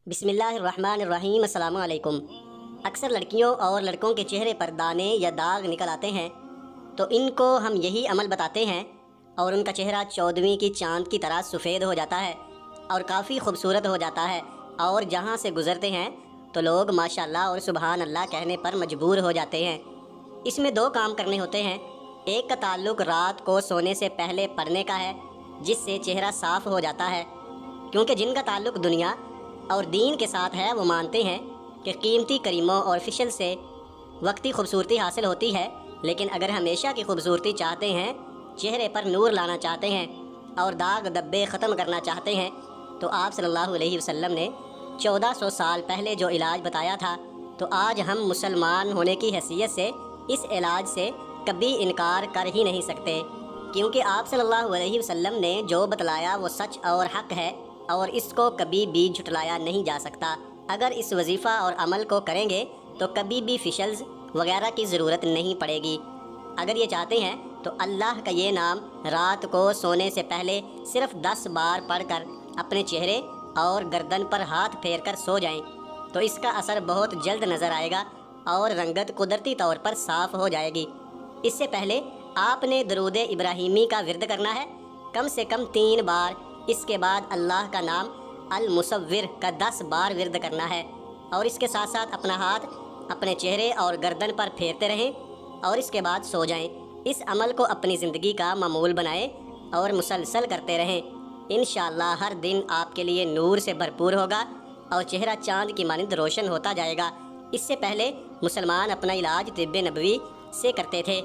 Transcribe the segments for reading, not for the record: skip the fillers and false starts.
بسم اللہ الرحمن الرحیم۔ السلام علیکم۔ اکثر لڑکیوں اور لڑکوں کے چہرے پر دانے یا داغ نکل آتے ہیں تو ان کو ہم یہی عمل بتاتے ہیں اور ان کا چہرہ 14ویں کی چاند کی طرح سفید ہو جاتا ہے اور کافی خوبصورت ہو جاتا ہے، اور جہاں سے گزرتے ہیں تو لوگ ماشاءاللہ اور سبحان اللہ کہنے پر مجبور ہو جاتے ہیں۔ اس میں 2 کام کرنے ہوتے ہیں۔ ایک کا تعلق رات کو سونے سے پہلے پڑھنے کا ہے، جس سے چہرہ صاف ہو جاتا ہے، کیونکہ جن کا تعلق دنیا اور دین کے ساتھ ہے وہ مانتے ہیں کہ قیمتی کریموں اور فشل سے وقتی خوبصورتی حاصل ہوتی ہے، لیکن اگر ہمیشہ کی خوبصورتی چاہتے ہیں، چہرے پر نور لانا چاہتے ہیں اور داغ دبے ختم کرنا چاہتے ہیں تو آپ صلی اللہ علیہ وسلم نے 1400 سال پہلے جو علاج بتایا تھا، تو آج ہم مسلمان ہونے کی حیثیت سے اس علاج سے کبھی انکار کر ہی نہیں سکتے، کیونکہ آپ صلی اللہ علیہ وسلم نے جو بتلایا وہ سچ اور حق ہے اور اس کو کبھی بھی جھٹلایا نہیں جا سکتا۔ اگر اس وظیفہ اور عمل کو کریں گے تو کبھی بھی فشلز وغیرہ کی ضرورت نہیں پڑے گی۔ اگر یہ چاہتے ہیں تو اللہ کا یہ نام رات کو سونے سے پہلے صرف 10 بار پڑھ کر اپنے چہرے اور گردن پر ہاتھ پھیر کر سو جائیں تو اس کا اثر بہت جلد نظر آئے گا اور رنگت قدرتی طور پر صاف ہو جائے گی۔ اس سے پہلے آپ نے درود ابراہیمی کا ورد کرنا ہے کم سے کم 3 بار۔ اس کے بعد اللہ کا نام المصور کا 10 بار ورد کرنا ہے، اور اس کے ساتھ ساتھ اپنا ہاتھ اپنے چہرے اور گردن پر پھیرتے رہیں اور اس کے بعد سو جائیں۔ اس عمل کو اپنی زندگی کا معمول بنائیں اور مسلسل کرتے رہیں۔ انشاءاللہ ہر دن آپ کے لیے نور سے بھرپور ہوگا اور چہرہ چاند کی مانند روشن ہوتا جائے گا۔ اس سے پہلے مسلمان اپنا علاج طب نبوی سے کرتے تھے،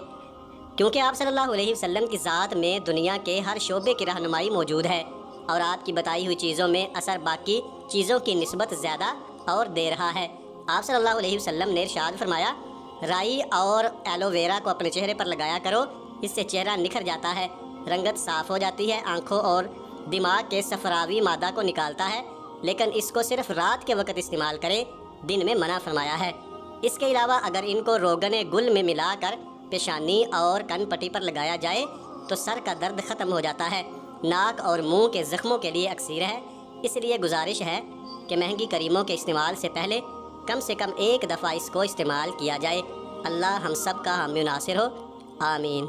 کیونکہ آپ صلی اللہ علیہ وسلم کی ذات میں دنیا کے ہر شعبے کی رہنمائی موجود ہے، اور آپ کی بتائی ہوئی چیزوں میں اثر باقی چیزوں کی نسبت زیادہ اور دے رہا ہے۔ آپ صلی اللہ علیہ وسلم نے ارشاد فرمایا، رائی اور ایلو ویرا کو اپنے چہرے پر لگایا کرو، اس سے چہرہ نکھر جاتا ہے، رنگت صاف ہو جاتی ہے، آنکھوں اور دماغ کے صفراوی مادہ کو نکالتا ہے، لیکن اس کو صرف رات کے وقت استعمال کریں، دن میں منع فرمایا ہے۔ اس کے علاوہ اگر ان کو روغن گل میں ملا کر پیشانی اور کن پٹی پر لگایا جائے تو سر کا درد ختم ہو جاتا ہے، ناک اور منہ کے زخموں کے لیے اکسیر ہے۔ اس لیے گزارش ہے کہ مہنگی کریموں کے استعمال سے پہلے کم سے کم 1 دفعہ اس کو استعمال کیا جائے۔ اللہ ہم سب کا حامی و ناصر ہو، آمین۔